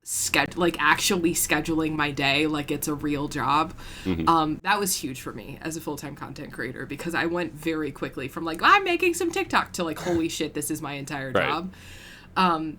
actually scheduling my day like it's a real job. That was huge for me as a full-time content creator, because I went very quickly from like, I'm making some TikTok to like, holy shit, this is my entire job. And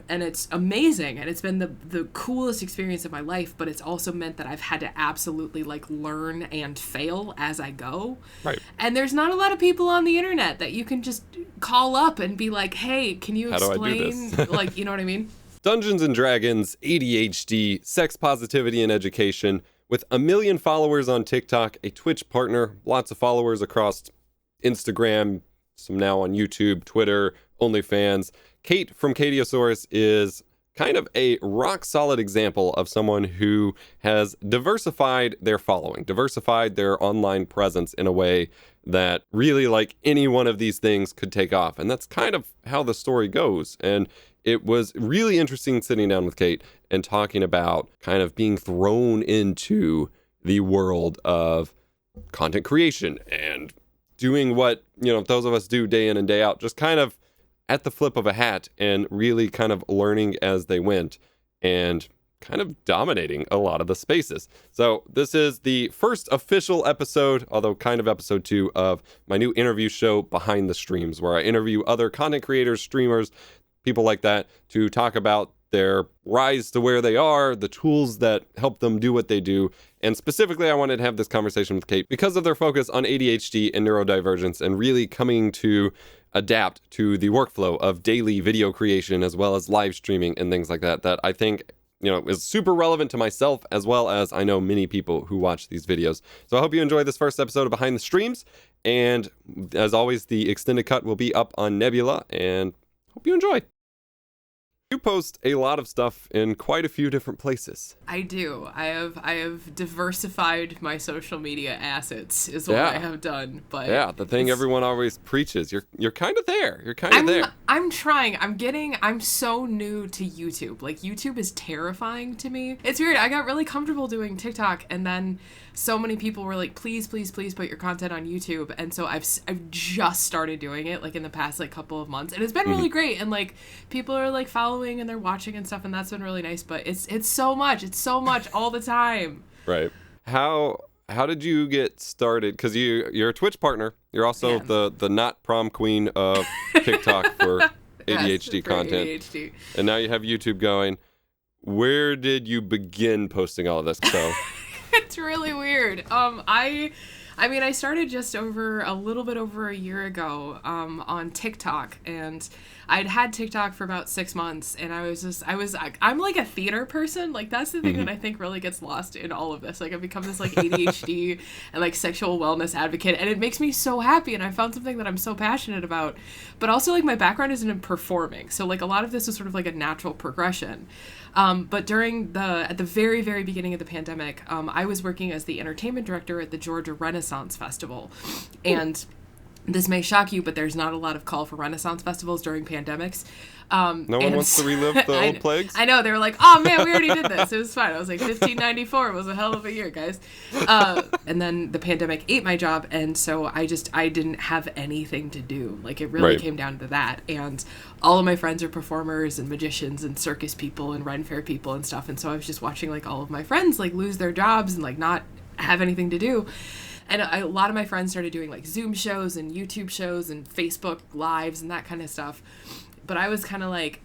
it's amazing, and it's been the coolest experience of my life, but it's also meant that I've had to absolutely like learn and fail as I go. Right. And there's not a lot of people on the internet that you can just call up and be like, hey, can you explain? How do I do this? Like, you know what I mean? Dungeons and Dragons, ADHD, sex positivity and education. With 1 million followers on TikTok, a Twitch partner, lots of followers across Instagram, some now on YouTube, Twitter, OnlyFans. Kate from Catieosaurus is kind of a rock-solid example of someone who has diversified their following, diversified their online presence in a way that really, like, any one of these things could take off. And that's kind of how the story goes. And it was really interesting sitting down with Kate and talking about kind of being thrown into the world of content creation and doing what, you know, those of us do day in and day out, just kind of at the flip of a hat, and really kind of learning as they went and kind of dominating a lot of the spaces. So this is the first official episode, although kind of episode 2, of my new interview show, Behind the Streams, where I interview other content creators, streamers, people like that, to talk about their rise to where they are, the tools that help them do what they do. And specifically, I wanted to have this conversation with Kate because of their focus on ADHD and neurodivergence, and really coming to adapt to the workflow of daily video creation as well as live streaming and things like that, that I think, you know, is super relevant to myself, as well as I know many people who watch these videos. So I hope you enjoy this first episode of Behind the Streams. And as always, the extended cut will be up on Nebula, and hope you enjoy. You post a lot of stuff in quite a few different places. I do. I have diversified my social media assets, is what I have done. But yeah, the thing everyone always preaches. You're kind of there. You're kind of there. I'm trying. I'm so new to YouTube. Like, YouTube is terrifying to me. It's weird. I got really comfortable doing TikTok, and then so many people were like, please put your content on YouTube. And so I've just started doing it, like, in the past like couple of months, and it's been really great. And like, people are like following and they're watching and stuff, and that's been really nice. But it's so much all the time. Right. How did you get started? Because you're a Twitch partner. You're also the not prom queen of TikTok for ADHD yes, content. ADHD. And now you have YouTube going. Where did you begin posting all of this? So it's really weird. I mean, I started just a little bit over a year ago on TikTok, and I'd had TikTok for about 6 months, and I'm like a theater person. Like, that's the thing that I think really gets lost in all of this. Like, I've become this like ADHD and like sexual wellness advocate, and it makes me so happy, and I found something that I'm so passionate about. But also, like, my background isn't in performing, so like a lot of this is sort of like a natural progression. But at the very, very beginning of the pandemic, I was working as the entertainment director at the Georgia Renaissance Festival. And this may shock you, but there's not a lot of call for Renaissance festivals during pandemics. No one wants to relive the old plagues? I know. They were like, oh, man, we already did this. It was fine. I was like, 1594 was a hell of a year, guys. And then the pandemic ate my job, and so I didn't have anything to do. Like, it really came down to that. And all of my friends are performers and magicians and circus people and Ren Fair people and stuff. And so I was just watching, like, all of my friends, like, lose their jobs and, like, not have anything to do. And a lot of my friends started doing, like, Zoom shows and YouTube shows and Facebook Lives and that kind of stuff. But I was kind of like,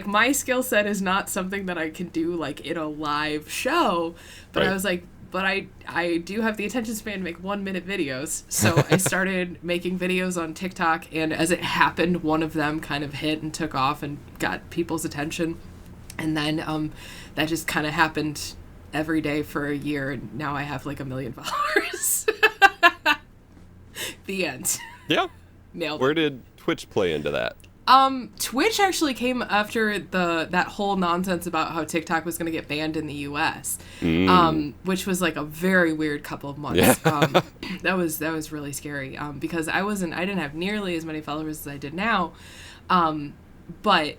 my skill set is not something that I can do, like, in a live show. But I was like, but I do have the attention span to make 1-minute videos. So I started making videos on TikTok, and as it happened, one of them kind of hit and took off and got people's attention. And then that just kind of happened every day for a year, and now I have like 1 million followers. The end. Yeah. Nailed it. Where did Twitch play into that? Twitch actually came after that whole nonsense about how TikTok was going to get banned in the US, which was like a very weird couple of months. Yeah. That was really scary, because I didn't have nearly as many followers as I did now. But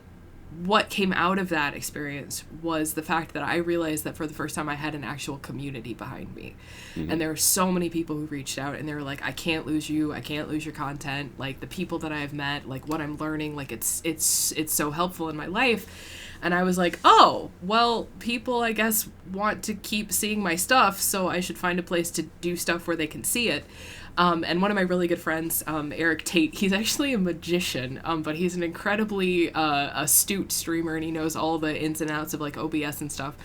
what came out of that experience was the fact that I realized that for the first time I had an actual community behind me. And there were so many people who reached out, and they were like, I can't lose you. I can't lose your content. Like, the people that I've met, like, what I'm learning, like, it's so helpful in my life. And I was like, oh, well, people, I guess, want to keep seeing my stuff, so I should find a place to do stuff where they can see it. And one of my really good friends, Eric Tate, he's actually a magician, but he's an incredibly astute streamer, and he knows all the ins and outs of like OBS and stuff.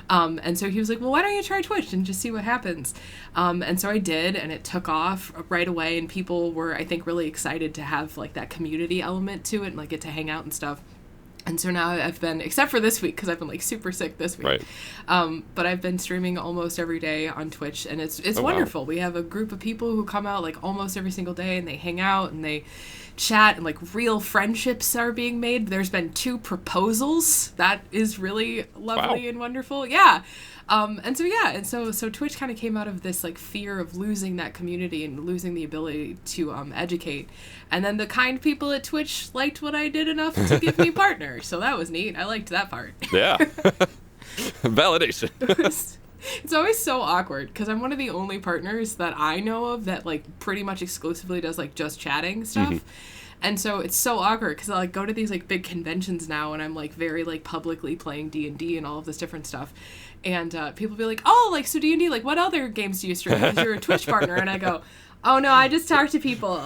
And so he was like, well, why don't you try Twitch and just see what happens? And so I did, and it took off right away, and people were, I think, really excited to have like that community element to it and like get to hang out and stuff. And so now I've been, except for this week, because I've been like super sick this week, right. But I've been streaming almost every day on Twitch, and it's wonderful. Wow. We have a group of people who come out like almost every single day, and they hang out and they chat, and like real friendships are being made. There's been 2 proposals. That is really lovely and wonderful. Yeah. And so Twitch kind of came out of this like fear of losing that community and losing the ability to educate. And then the kind people at Twitch liked what I did enough to give me partners. So that was neat. I liked that part. Yeah. Validation. It's always so awkward because I'm one of the only partners that I know of that like pretty much exclusively does like just chatting stuff. Mm-hmm. And so it's so awkward because I like go to these like big conventions now, and I'm like very like publicly playing D&D and all of this different stuff. And people be like, oh, like, so D&D, like, what other games do you stream? Because you're a Twitch partner. And I go, oh, no, I just talk to people.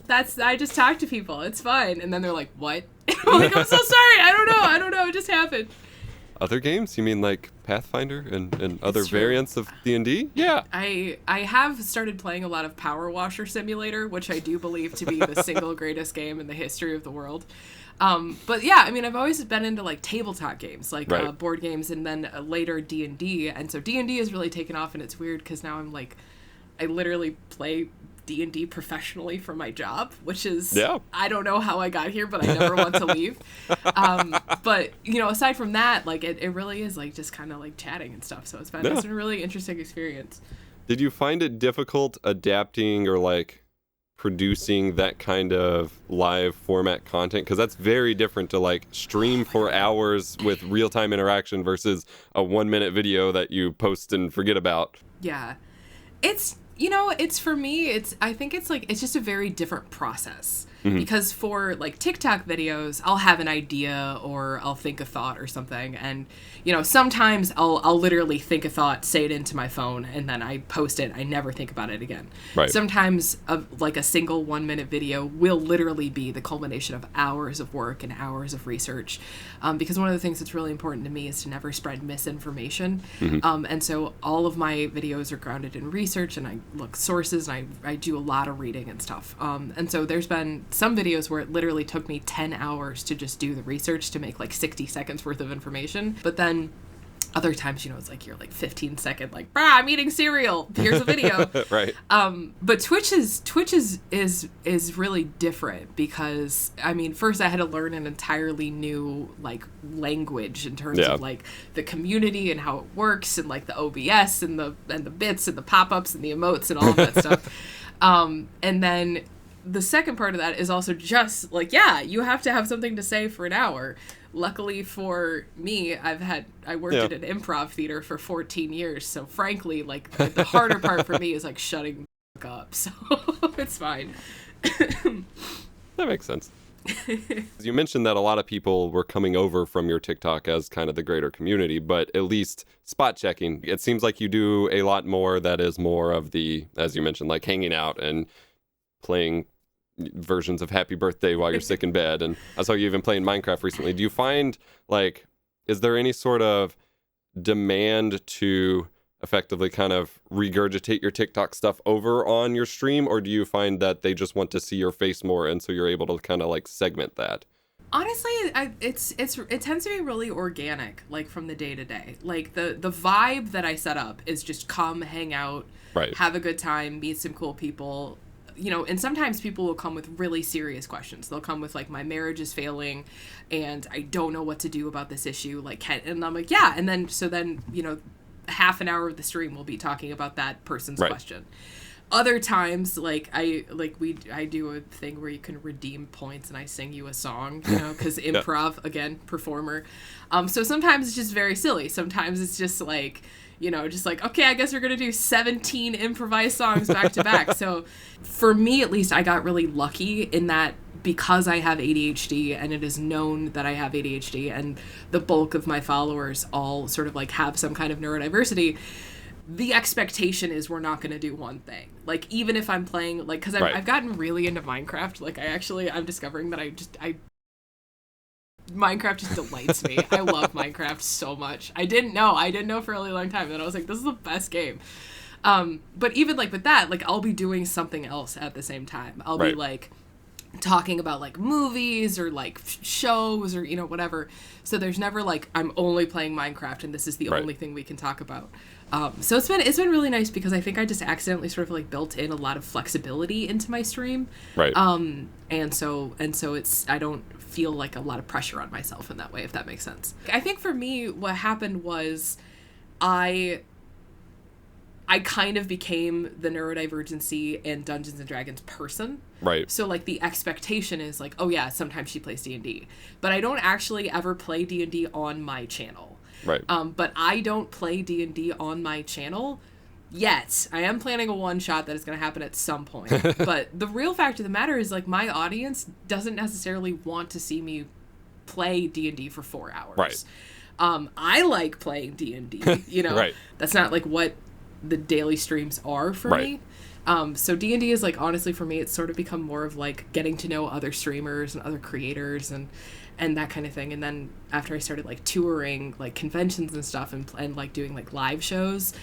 I just talk to people. It's fine. And then they're like, what? I'm like, I'm so sorry. I don't know. It just happened. Other games? You mean like Pathfinder and other variants of D&D? Yeah. I have started playing a lot of Power Washer Simulator, which I do believe to be the single greatest game in the history of the world. But yeah, I mean, I've always been into like tabletop games, like board games, and then later D&D. And so D&D has really taken off, and it's weird because now I'm like, I literally play D&D professionally for my job, which is, I don't know how I got here, but I never want to leave. But, you know, aside from that, like, it really is like just kind of like chatting and stuff. So it's been a really interesting experience. Did you find it difficult adapting or like producing that kind of live format content? Because that's very different to like stream for hours with real-time interaction versus a 1-minute video that you post and forget about. Yeah. It's, you know, it's for me, I think it's like, it's just a very different process. Mm-hmm. Because for like TikTok videos, I'll have an idea or I'll think a thought or something. And, you know, sometimes I'll literally think a thought, say it into my phone, and then I post it. I never think about it again. Right. Sometimes like a single 1-minute video will literally be the culmination of hours of work and hours of research. Because one of the things that's really important to me is to never spread misinformation. Mm-hmm. And so all of my videos are grounded in research, and I look sources, and I do a lot of reading and stuff. And so there's been some videos where it literally took me 10 hours to just do the research to make like 60 seconds worth of information. But then other times, you know, it's like you're like 15-second, like, brah, I'm eating cereal. Here's a video. Right. But Twitch is really different because, I mean, first I had to learn an entirely new like language in terms of like the community and how it works, and like the OBS and the bits and the pop-ups and the emotes and all of that stuff. And then the second part of that is also just like, you have to have something to say for an hour. Luckily for me, I worked at an improv theater for 14 years. So frankly, like the harder part for me is like shutting the up. So it's fine. That makes sense. You mentioned that a lot of people were coming over from your TikTok as kind of the greater community, but at least spot checking, it seems like you do a lot more that is more of the, as you mentioned, like hanging out and playing versions of Happy Birthday while you're sick in bed. And I saw you even playing Minecraft recently. Do you find, like, is there any sort of demand to effectively kind of regurgitate your TikTok stuff over on your stream, or do you find that they just want to see your face more and so you're able to kind of like segment that? Honestly, it tends to be really organic, like from the day to day. Like the vibe that I set up is just come, hang out, have a good time, meet some cool people. You know, and sometimes people will come with really serious questions. They'll come with like, my marriage is failing and I don't know what to do about this issue. Like, and I'm like, and then, you know, half an hour of the stream will be talking about that person's question. Other times, like I do a thing where you can redeem points and I sing you a song, you know, because improv, again, performer. So sometimes it's just very silly. Sometimes it's just like, you know, just like, okay, I guess we're going to do 17 improvised songs back to back. So for me, at least, I got really lucky in that because I have ADHD, and it is known that I have ADHD, and the bulk of my followers all sort of like have some kind of neurodiversity, the expectation is we're not going to do one thing. Like, even if I'm playing, like, because I've gotten really into Minecraft. Like, I'm discovering that Minecraft just delights me. I love Minecraft so much. I didn't know for a really long time. And then I was like, this is the best game. But even like with that, like, I'll be doing something else at the same time. I'll be like talking about like movies or like shows or, you know, whatever. So there's never like, I'm only playing Minecraft and this is the only thing we can talk about. So it's been really nice because I think I just accidentally sort of like built in a lot of flexibility into my stream. Right. And so I don't feel like a lot of pressure on myself in that way, if that makes sense. I think for me, what happened was I kind of became the neurodivergency and Dungeons and Dragons person. Right. So like the expectation is like, oh yeah, sometimes she plays D&D, but I don't actually ever play D&D on my channel. Right. But I don't play D&D on my channel yet. I am planning a one-shot that is going to happen at some point. But the real fact of the matter is, like, my audience doesn't necessarily want to see me play D&D for 4 hours. Right. I like playing D&D, you know? Right. That's not, like, what the daily streams are for me. So D&D is, like, honestly, for me, it's sort of become more of, like, getting to know other streamers and other creators and that kind of thing. And then after I started like touring like conventions and stuff and like doing like live shows,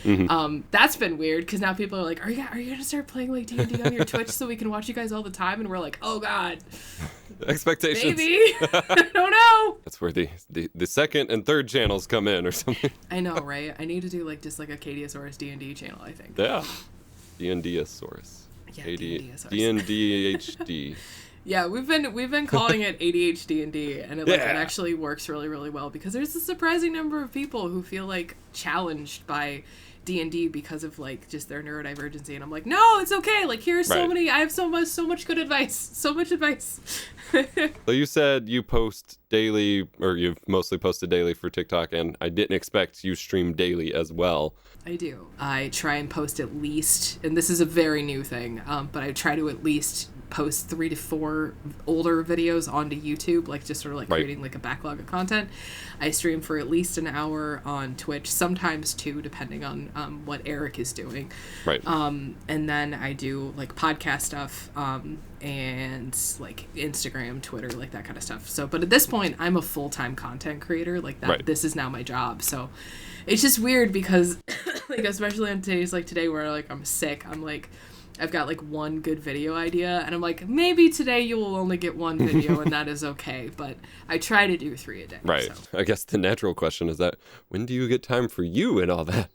that's been weird because now people are like, are you gonna start playing like D&D on your Twitch so we can watch you guys all the time? And we're like, oh god, expectations. Maybe. I don't know. That's where the second and third channels come in or something. I know, right? I need to do like just like a catieosaurus D&D channel, I think. Yeah. D&Diosaurus. Yeah, D&Diosaurus. D&D-HD. Yeah, we've been calling it ADHD&D, and it actually works really, really well because there's a surprising number of people who feel like challenged by D&D because of like just their neurodivergency, and I'm like, no, it's okay. Like, here's so many. I have so much good advice. So much advice. So you said you post daily, or you've mostly posted daily for TikTok, and I didn't expect you stream daily as well. I do. I try and post at least, and this is a very new thing, but I try to at least post 3 to 4 older videos onto YouTube, like just sort of like creating like a backlog of content. I stream for at least an hour on Twitch, sometimes 2, depending on what Eric is doing. Right. And then I do like podcast stuff, and like Instagram, Twitter, like that kind of stuff. So, but at this point, I'm a full-time content creator. Like that, this is now my job. So it's just weird because, like, especially on days like today where like I'm sick, I'm like, I've got like one good video idea, and I'm like, maybe today you will only get one video, and that is okay. But I try to do 3 a day. Right. So. I guess the natural question is that when do you get time for you and all that?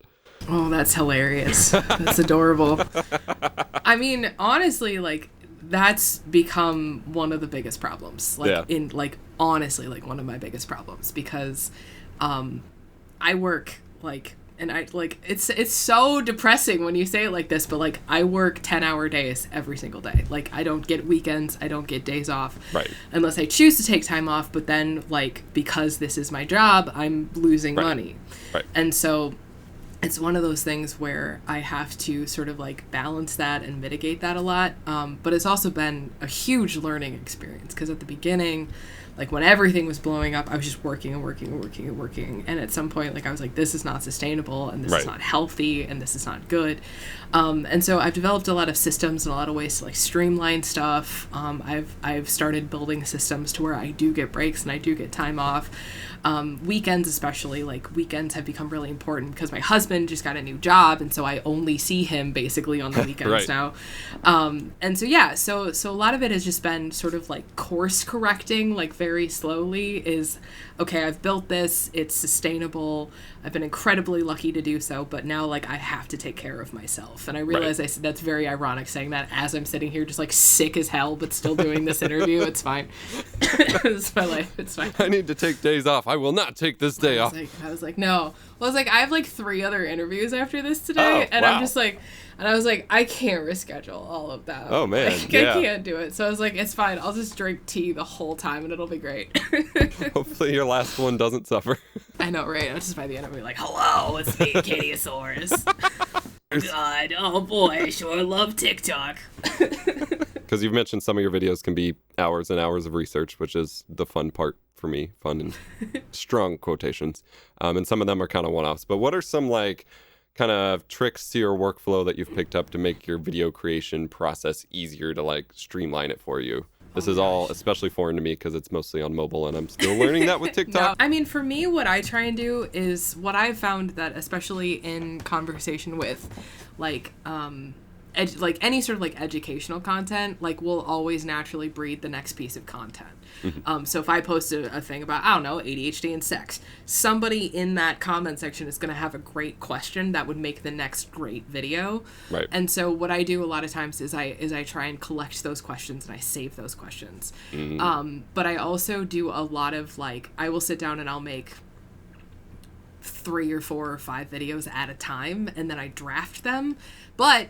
Oh, that's hilarious. That's adorable. I mean, honestly, like, that's become one of the biggest problems. Like, in like, honestly, like one of my biggest problems, because I work like, and I like, it's so depressing when you say it like this, but like I work 10-hour days every single day. Like, I don't get weekends, I don't get days off, unless I choose to take time off. But then, like, because this is my job, I'm losing money, and so it's one of those things where I have to sort of like balance that and mitigate that a lot. But it's also been a huge learning experience because at the beginning, like when everything was blowing up, I was just working and working and working and working. And at some point, like, I was like, this is not sustainable, and this is not healthy, and this is not good. And so I've developed a lot of systems and a lot of ways to like streamline stuff. I've started building systems to where I do get breaks and I do get time off. Weekends, especially, like, weekends have become really important because my husband just got a new job, and so I only see him basically on the weekends now. And so yeah, so a lot of it has just been sort of like course correcting, like very slowly, is okay, I've built this, it's sustainable, I've been incredibly lucky to do so, but now, like, I have to take care of myself. And I realize I said that's very ironic saying that as I'm sitting here just like sick as hell but still doing this interview. It's fine. It's my life, it's fine. I need to take days off. I will not take this day off. I was like, no. Well, I was like, I have like 3 other interviews after this today, and I'm just like, and I was like, I can't reschedule all of that. Oh man, like, I can't do it. So I was like, it's fine. I'll just drink tea the whole time, and it'll be great. Hopefully your last one doesn't suffer. I know, right? I'm just by the end, I'll be like, hello, it's me, catieosaurus. God, oh boy, I sure love TikTok. Because you've mentioned some of your videos can be hours and hours of research, which is the fun part for me. Fun and strong quotations. And some of them are kind of one-offs. But what are some like kind of tricks to your workflow that you've picked up to make your video creation process easier to like streamline it for you? This is all especially foreign to me because it's mostly on mobile and I'm still learning that with TikTok. No, I mean, for me, what I try and do is what I've found that especially in conversation with like, like any sort of like educational content, like will always naturally breed the next piece of content. So if I post a thing about, I don't know, ADHD and sex, somebody in that comment section is going to have a great question that would make the next great video. Right. And so what I do a lot of times is I try and collect those questions and I save those questions. But I also do a lot of like, I will sit down and I'll make 3 or 4 or 5 videos at a time and then I draft them. But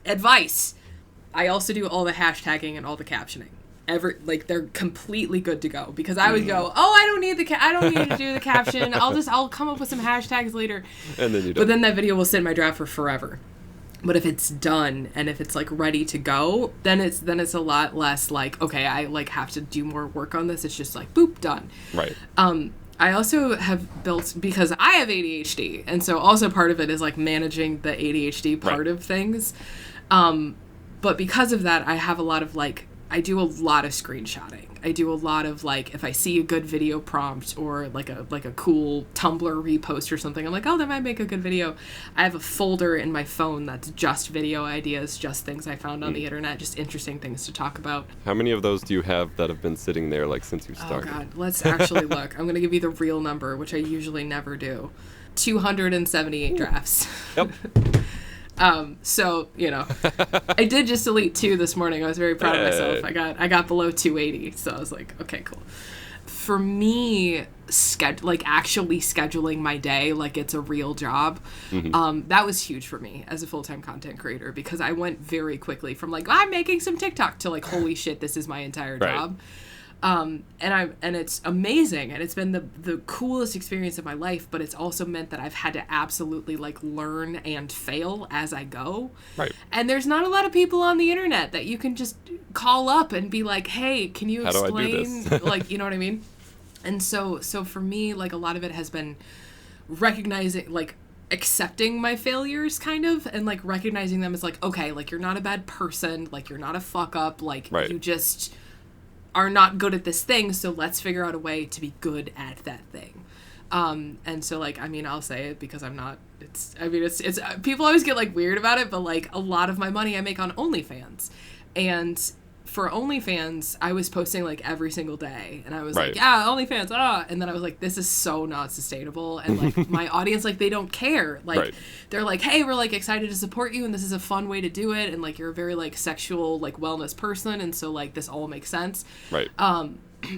advice, I also do all the hashtagging and all the captioning. They're completely good to go because I would go, I don't need to do the caption. I'll come up with some hashtags later. And then But then that video will sit in my draft for forever. But if it's done and if it's like ready to go, then it's a lot less like, okay, I like have to do more work on this. It's just like boop, done. Right. I also have built, because I have ADHD, and so also part of it is like managing the ADHD part of things. But because of that, I have a lot of like, I do a lot of screenshotting. I do a lot of like, if I see a good video prompt or like a cool Tumblr repost or something, I'm like, that might make a good video. I have a folder in my phone that's just video ideas, just things I found on the internet, just interesting things to talk about. How many of those do you have that have been sitting there like since you started? Oh God, let's actually look. I'm going to give you the real number, which I usually never do. 278 drafts. Yep. So, I did just delete 2 this morning. I was very proud of myself. I got below 280. So I was like, okay, cool. For me, actually scheduling my day like it's a real job, that was huge for me as a full-time content creator because I went very quickly from like, I'm making some TikTok to like, holy shit, this is my entire job. And it's amazing and it's been the coolest experience of my life, but it's also meant that I've had to absolutely like learn and fail as I go. Right. And there's not a lot of people on the internet that you can just call up and be like, hey, can you explain? How do I do this? Like, you know what I mean? And so for me, like a lot of it has been recognizing, like accepting my failures kind of, and like recognizing them as like, okay, like you're not a bad person, like you're not a fuck up, like you just are not good at this thing, so let's figure out a way to be good at that thing. And so like, I mean, I'll say it because I'm not, it's people always get like weird about it, but like a lot of my money I make on OnlyFans. And for OnlyFans, I was posting like every single day and I was like, yeah, OnlyFans, and then I was like, this is so not sustainable. And like my audience, like they don't care. Like they're like, hey, we're like excited to support you and this is a fun way to do it. And like, you're a very like sexual, like wellness person. And so like, this all makes sense. Right.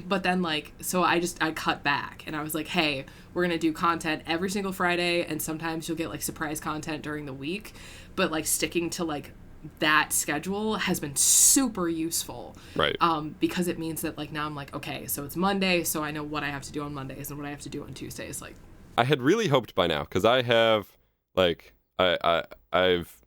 But then like, so I cut back and I was like, hey, we're going to do content every single Friday. And sometimes you'll get like surprise content during the week, but like sticking to like that schedule has been super useful. Right. Because it means that like now I'm like, okay, so it's Monday, so I know what I have to do on Mondays and what I have to do on Tuesdays. Like, I had really hoped by now, because I have like I've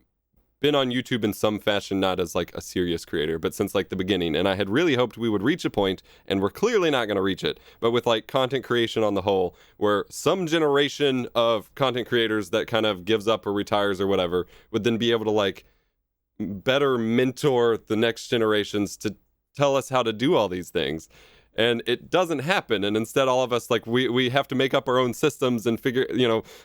been on YouTube in some fashion, not as like a serious creator, but since like the beginning, and I had really hoped we would reach a point, and we're clearly not going to reach it, but with like content creation on the whole, where some generation of content creators that kind of gives up or retires or whatever would then be able to like better mentor the next generations to tell us how to do all these things. And it doesn't happen. And instead, all of us, like, we have to make up our own systems and figure,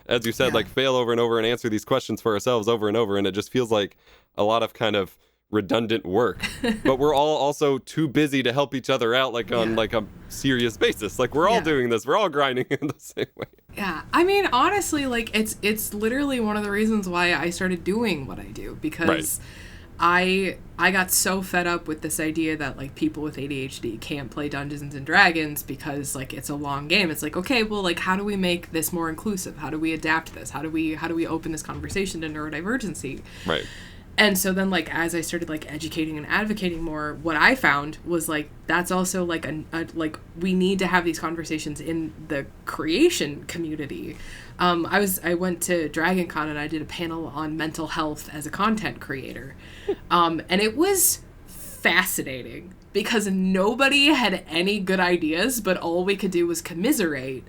as you said, like, fail over and over and answer these questions for ourselves over and over. And it just feels like a lot of kind of redundant work. But we're all also too busy to help each other out, like, on, like, a serious basis. Like, we're all doing this. We're all grinding in the same way. Yeah. I mean, honestly, like, it's literally one of the reasons why I started doing what I do. Because I got so fed up with this idea that like people with ADHD can't play Dungeons and Dragons because like it's a long game. It's like, okay, well, like how do we make this more inclusive? How do we adapt this? How do we open this conversation to neurodivergency? Right. And so then, like, as I started, like, educating and advocating more, what I found was, like, that's also, like, like, we need to have these conversations in the creation community. I went to Dragon Con and I did a panel on mental health as a content creator. And it was fascinating because nobody had any good ideas, but all we could do was commiserate.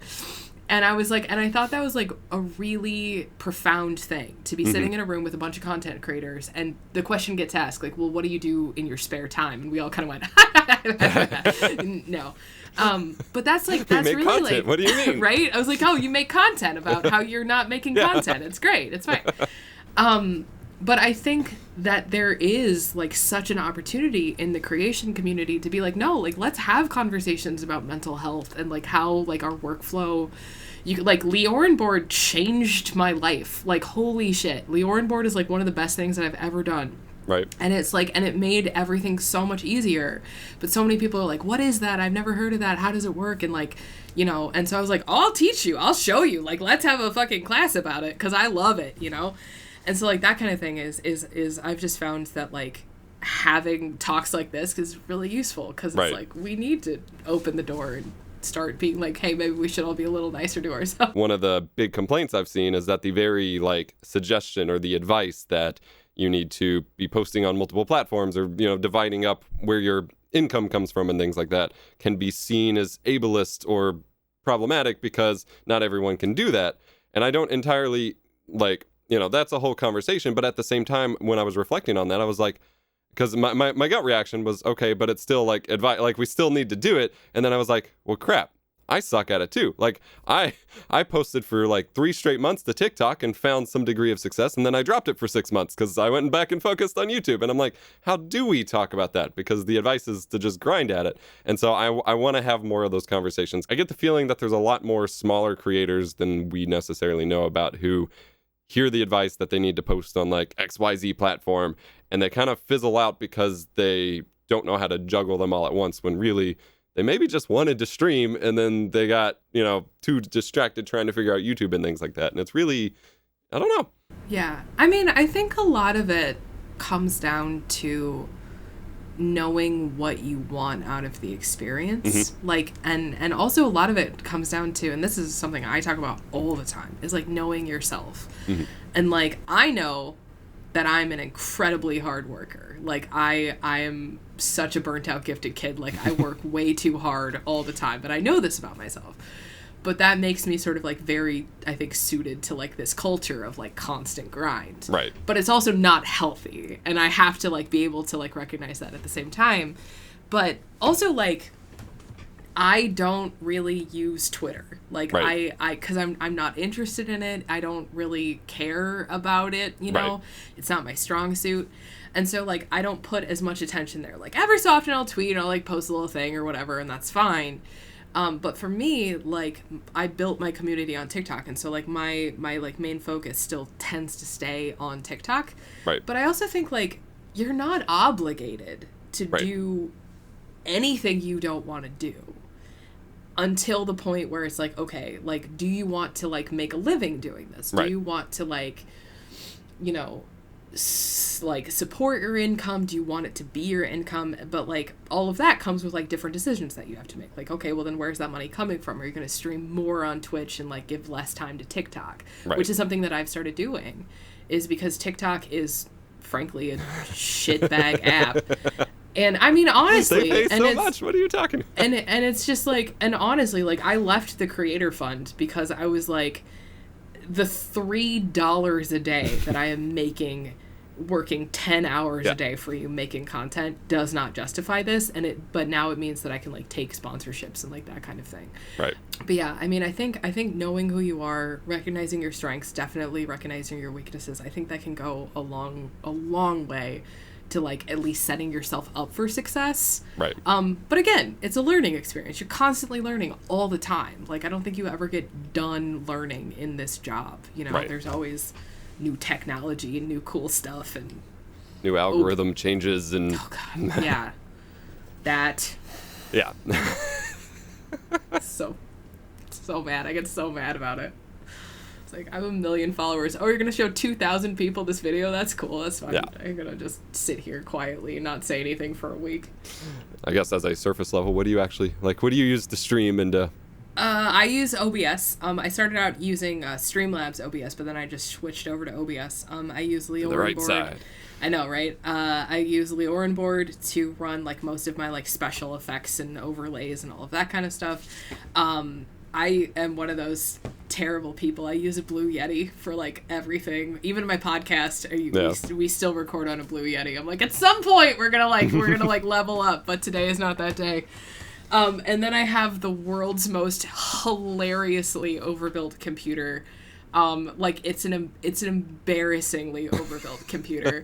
And I was like, and I thought that was like a really profound thing to be sitting in a room with a bunch of content creators, and the question gets asked, like, well, what do you do in your spare time? And we all kind of went, no. But that's like, that's really content. Like, what do you mean? Right? I was like, oh, you make content about how you're not making content. It's great. It's fine. But I think that there is, like, such an opportunity in the creation community to be like, no, like, let's have conversations about mental health and, like, how, like, our workflow, like, Leorin board changed my life. Like, holy shit. Leorin board is, like, one of the best things that I've ever done. Right. And it's, like, and it made everything so much easier. But so many people are like, what is that? I've never heard of that. How does it work? And, like, you know, and so I was like, I'll teach you. I'll show you. Like, let's have a fucking class about it because I love it, you know? And so, like, that kind of thing is I've just found that, like, having talks like this is really useful because it's like, we need to open the door and start being like, hey, maybe we should all be a little nicer to ourselves. One of the big complaints I've seen is that the very, like, suggestion or the advice that you need to be posting on multiple platforms or, you know, dividing up where your income comes from and things like that can be seen as ableist or problematic because not everyone can do that. And I don't entirely, like, you know, that's a whole conversation. But at the same time, when I was reflecting on that, I was like, because my gut reaction was, okay, but it's still like advice, like we still need to do it. And then I was like, well, crap, I suck at it too. Like I posted for like 3 straight months to TikTok and found some degree of success. And then I dropped it for 6 months because I went back and focused on YouTube. And I'm like, how do we talk about that? Because the advice is to just grind at it. And so I want to have more of those conversations. I get the feeling that there's a lot more smaller creators than we necessarily know about who hear the advice that they need to post on like XYZ platform and they kind of fizzle out because they don't know how to juggle them all at once when really they maybe just wanted to stream and then they got, you know, too distracted trying to figure out YouTube and things like that. And it's really, I don't know. Yeah. I mean, I think a lot of it comes down to knowing what you want out of the experience. Like, and also a lot of it comes down to, and this is something I talk about all the time, is like knowing yourself. And like, I know that I'm an incredibly hard worker. Like I am such a burnt out gifted kid. Like I work way too hard all the time, but I know this about myself. But that makes me sort of like very, I think, suited to like this culture of like constant grind. Right. But it's also not healthy. And I have to like be able to like recognize that at the same time. But also like, I don't really use Twitter. Like I cause I'm not interested in it. I don't really care about it. You know, it's not my strong suit. And so like, I don't put as much attention there. Like every so often I'll tweet, I'll like post a little thing or whatever, and that's fine. But for me, like, I built my community on TikTok, and so, like, my like, main focus still tends to stay on TikTok. Right. But I also think, like, you're not obligated to do anything you don't want to do until the point where it's like, okay, like, do you want to, like, make a living doing this? Do you want to, like, you know, like support your income? Do you want it to be your income? But like all of that comes with like different decisions that you have to make. Like, okay, well then where's that money coming from? Are you going to stream more on Twitch and like give less time to TikTok? Which is something that I've started doing, is because TikTok is frankly a shitbag app. And I mean, honestly, they pay so much. What are you talking about? And it's just like, and honestly, like I left the creator fund because I was like, the $3 a day that I am making working 10 hours a day for you making content does not justify this. But now it means that I can like take sponsorships and like that kind of thing. Right. But yeah, I mean, I think knowing who you are, recognizing your strengths, definitely recognizing your weaknesses, I think that can go a long way to like at least setting yourself up for success. Right. But again, it's a learning experience. You're constantly learning all the time. Like I don't think you ever get done learning in this job. You know, there's always new technology and new cool stuff and new algorithm changes and yeah. That. Yeah. so mad. I get so mad about it. It's like, I have 1 million followers. Oh, you're going to show 2,000 people this video? That's cool. That's fine. Yeah. I'm going to just sit here quietly and not say anything for a week. I guess as a surface level, what do you actually, like, what do you use to stream into? I use OBS. I started out using Streamlabs OBS, but then I just switched over to OBS. I use Leorin The right board. side. I know, right? I use Leorin board to run like most of my like special effects and overlays and all of that kind of stuff. I am one of those terrible people. I use a Blue Yeti for like everything. Even my podcast, we still record on a Blue Yeti. I'm like, at some point we're gonna level up, but today is not that day. And then I have the world's most hilariously overbuilt computer. Like it's an embarrassingly overbuilt computer,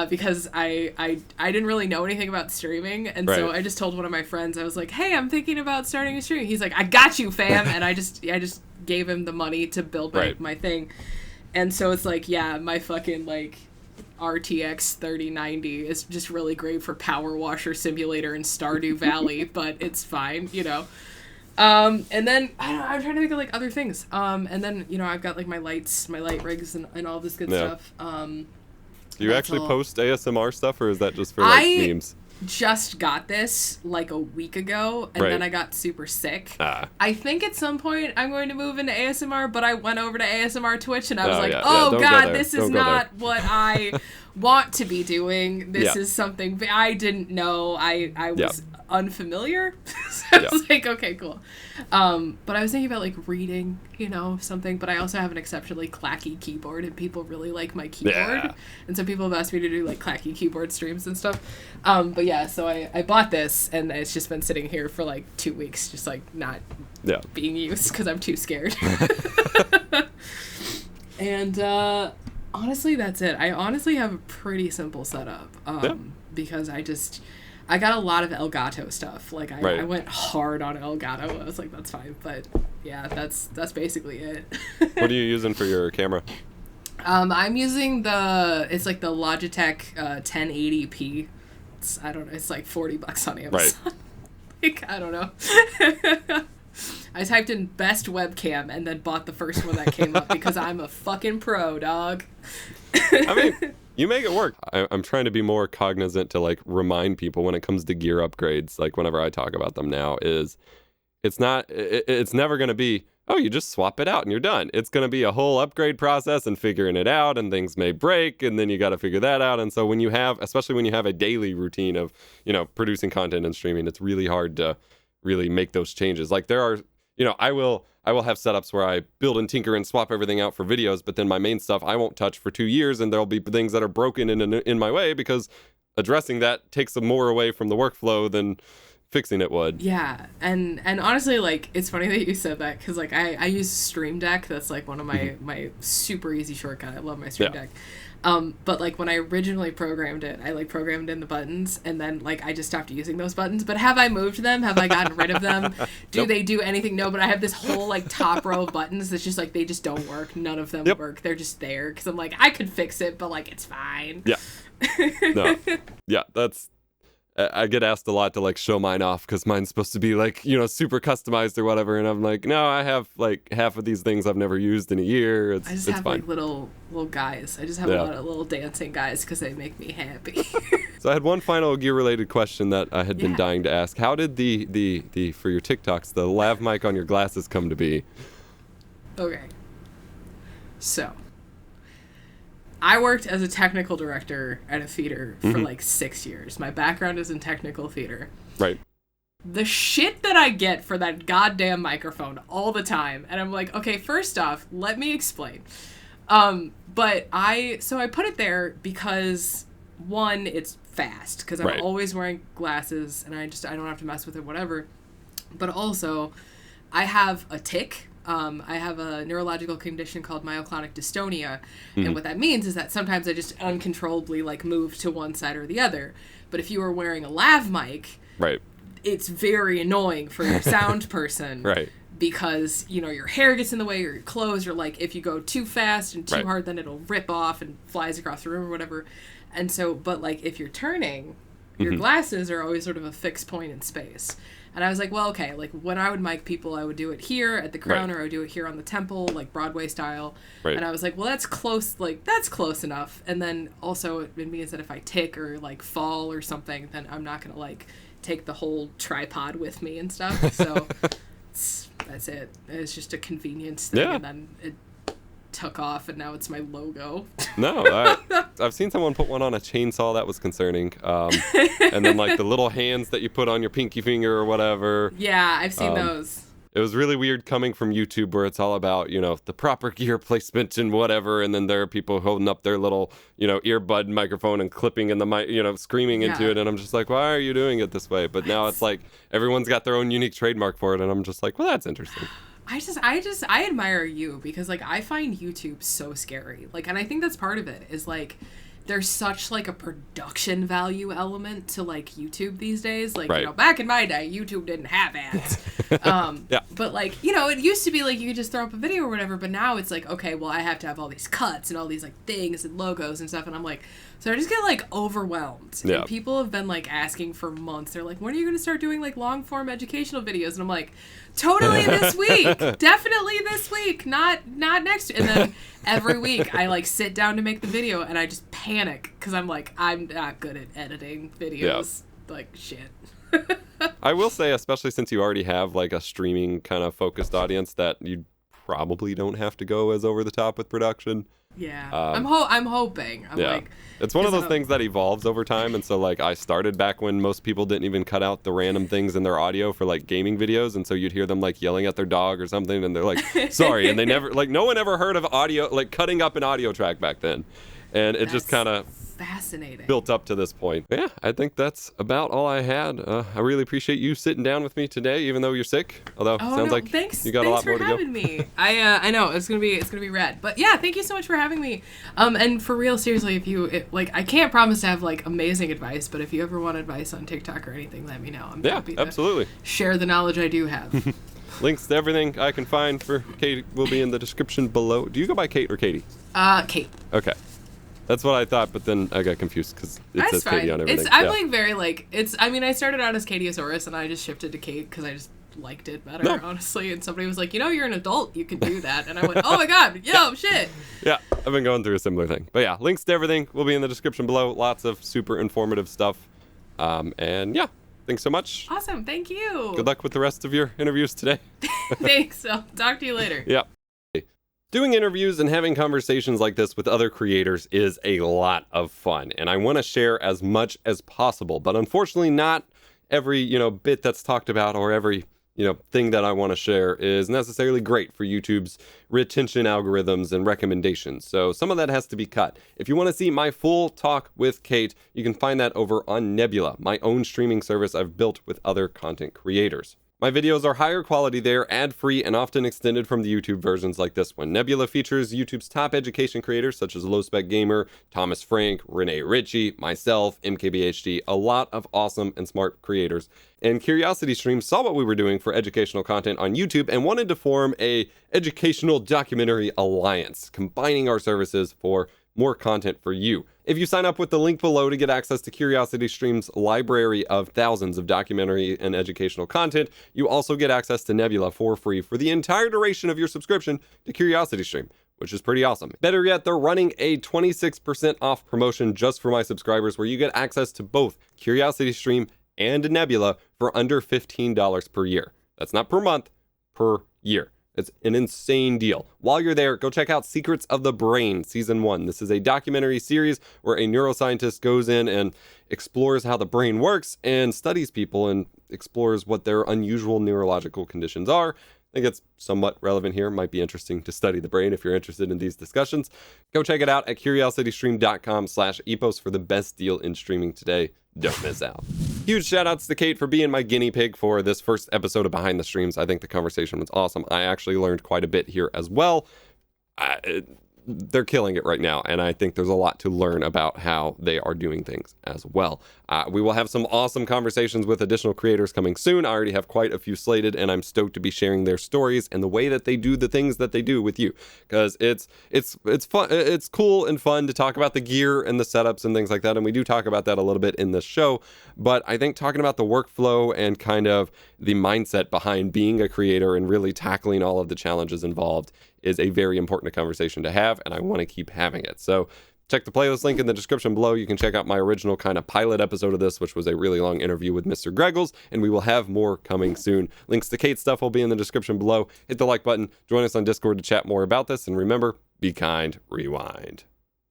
because I didn't really know anything about streaming, and so I just told one of my friends, I was like, hey, I'm thinking about starting a stream. He's like, I got you, fam. And I just gave him the money to build my thing. And so it's like, yeah, my fucking like RTX 3090 is just really great for Power Washer Simulator and Stardew Valley, but it's fine, you know. And then I'm trying to think of like other things. And then, you know, I've got like my light rigs and all this good stuff. Do you actually post ASMR stuff, or is that just for like memes? Just got this like a week ago, and then I got super sick. I think at some point I'm going to move into ASMR, but I went over to ASMR Twitch and I was God, this is not what I want to be doing. This is something I didn't know. I was unfamiliar. So I was like, okay, cool. But I was thinking about like reading, you know, something, but I also have an exceptionally clacky keyboard and people really like my keyboard. And some people have asked me to do like clacky keyboard streams and stuff. But yeah, so I bought this and it's just been sitting here for like 2 weeks, just like not being used because I'm too scared. And honestly, that's it. I honestly have a pretty simple setup because I got a lot of Elgato stuff. Like I went hard on Elgato. I was like, that's fine. But yeah, that's basically it. What are you using for your camera? I'm using it's like the Logitech 1080p. It's like $40 on Amazon. Like, I don't know. I typed in best webcam and then bought the first one that came up because I'm a fucking pro, dog. I mean, you make it work. I'm trying to be more cognizant to like remind people when it comes to gear upgrades, like whenever I talk about them now, it's never going to be, oh, you just swap it out and you're done. It's going to be a whole upgrade process and figuring it out, and things may break and then you got to figure that out. And so especially when you have a daily routine of, you know, producing content and streaming, it's really hard to really make those changes. Like there are, you know, I will have setups where I build and tinker and swap everything out for videos, but then my main stuff I won't touch for 2 years, and there'll be things that are broken in my way because addressing that takes more away from the workflow than fixing it would. Yeah, and honestly, like, it's funny that you said that because like I use Stream Deck. That's like one of my super easy shortcut. I love my Stream Deck. But like when I originally programmed it, I like programmed in the buttons, and then like I just stopped using those buttons. But have I moved them? Have I gotten rid of them? Do they do anything? No, but I have this whole like top row of buttons that's just like they just don't work. None of them work. They're just there because I'm like, I could fix it, but like it's fine. I get asked a lot to like show mine off because mine's supposed to be like, you know, super customized or whatever, and I'm like, no, I have like half of these things I've never used in a year. I just have fine. Like little guys. I just have a lot of little dancing guys because they make me happy. So I had one final gear related question that I had been dying to ask. How did the for your TikToks, the lav mic on your glasses come to be? Okay. So I worked as a technical director at a theater for like 6 years. My background is in technical theater. Right. The shit that I get for that goddamn microphone all the time. And I'm like, okay, first off, let me explain. But I put it there because one, it's fast because I'm always wearing glasses and I don't have to mess with it, whatever. But also I have a tic. I have a neurological condition called myoclonic dystonia, and what that means is that sometimes I just uncontrollably like move to one side or the other. But if you are wearing a lav mic, it's very annoying for your sound person, because you know your hair gets in the way or your clothes, or like if you go too fast and too hard, then it'll rip off and flies across the room or whatever. And so, but like if you're turning, your glasses are always sort of a fixed point in space. And I was like, well, okay, like when I would mic people, I would do it here at the Crown, or I would do it here on the Temple, like Broadway style. Right. And I was like, well, that's close enough. And then also it means that if I tick or like fall or something, then I'm not going to like take the whole tripod with me and stuff. So that's it. It's just a convenience thing. Yeah. And then it took off, and now it's my logo. No, I've seen someone put one on a chainsaw. That was concerning. And then like the little hands that you put on your pinky finger or whatever. Yeah, I've seen those. It was really weird coming from YouTube, where it's all about, you know, the proper gear placement and whatever, and then there are people holding up their little, you know, earbud microphone and clipping in the mic, you know, screaming into it, and I'm just like, why are you doing it this way? But now it's like everyone's got their own unique trademark for it, and I'm just like, well, that's interesting. I admire you, because like I find YouTube so scary. Like, and I think that's part of it, is like there's such like a production value element to like YouTube these days. Like, you know, back in my day, YouTube didn't have ads. Yeah. But like, you know, it used to be like you could just throw up a video or whatever, but now it's like, okay, well, I have to have all these cuts and all these like things and logos and stuff, and I'm like, so I just get like overwhelmed. Yeah. And people have been like asking for months. They're like, when are you going to start doing like long form educational videos? And I'm like, totally this week. Definitely this week. Not next. And then every week I like sit down to make the video, and I just panic because I'm like, I'm not good at editing videos. Yeah. Like shit. I will say, especially since you already have like a streaming kind of focused audience, that you probably don't have to go as over the top with production. Yeah, I'm hoping. Like, it's one of those things that evolves over time, and so like I started back when most people didn't even cut out the random things in their audio for like gaming videos, and so you'd hear them like yelling at their dog or something, and they're like, sorry, and they never, like, no one ever heard of audio, like cutting up an audio track back then, and it just kind of fascinating built up to this point. Yeah, I think that's about all I had. I really appreciate you sitting down with me today, even though you're sick. Although sounds like you got a lot more to go. Thanks for having me. I know it's gonna be rad. But yeah, thank you so much for having me. And for real, seriously, like I can't promise to have like amazing advice, but if you ever want advice on TikTok or anything, let me know. I'm happy to share the knowledge I do have. Links to everything I can find for Kate will be in the description below. Do you go by Kate or Katie? Kate. Okay. That's what I thought, but then I got confused because it says Katie on everything. I'm like very like, I mean, I started out as catieosaurus, and I just shifted to Kate because I just liked it better, honestly. And somebody was like, you know, you're an adult, you can do that. And I went, oh my God, shit. Yeah, I've been going through a similar thing. But yeah, links to everything will be in the description below. Lots of super informative stuff. And yeah, thanks so much. Awesome, thank you. Good luck with the rest of your interviews today. Thanks, I'll talk to you later. Yeah. Doing interviews and having conversations like this with other creators is a lot of fun, and I want to share as much as possible, but unfortunately not every, bit that's talked about or every, thing that I want to share is necessarily great for YouTube's retention algorithms and recommendations. So some of that has to be cut. If you want to see my full talk with Kate, you can find that over on Nebula, my own streaming service I've built with other content creators. My videos are higher quality there, ad-free, and often extended from the YouTube versions like this one. Nebula features YouTube's top education creators such as Low Spec Gamer, Thomas Frank, Renee Ritchie, myself, MKBHD, a lot of awesome and smart creators. And CuriosityStream saw what we were doing for educational content on YouTube and wanted to form a educational documentary alliance, combining our services for more content for you. If you sign up with the link below to get access to CuriosityStream's library of thousands of documentary and educational content, you also get access to Nebula for free for the entire duration of your subscription to CuriosityStream, which is pretty awesome. Better yet, they're running a 26% off promotion just for my subscribers where you get access to both CuriosityStream and Nebula for under $15 per year. That's not per month, per year. It's an insane deal. While you're there, go check out Secrets of the Brain Season 1. This is a documentary series where a neuroscientist goes in and explores how the brain works and studies people and explores what their unusual neurological conditions are. I think it's somewhat relevant here. Might be interesting to study the brain if you're interested in these discussions. Go check it out at curiositystream.com/epos for the best deal in streaming today. Don't miss out. Huge shout outs to Kate for being my guinea pig for this first episode of Behind the Streams. I think the conversation was awesome. I actually learned quite a bit here as well. they're killing it right now, and I think there's a lot to learn about how they are doing things as well. We will have some awesome conversations with additional creators coming soon. I already have quite a few slated, and I'm stoked to be sharing their stories and the way that they do the things that they do with you, because it's fun. It's cool and fun to talk about the gear and the setups and things like that, and we do talk about that a little bit in this show. But I think talking about the workflow and kind of the mindset behind being a creator and really tackling all of the challenges involved is a very important conversation to have, and I want to keep having it. So check the playlist link in the description below. You can check out my original kind of pilot episode of this, which was a really long interview with Mr. Greggles, and we will have more coming soon. Links to CATE stuff will be in the description below. Hit the like button, join us on Discord to chat more about this, and remember, be kind, rewind.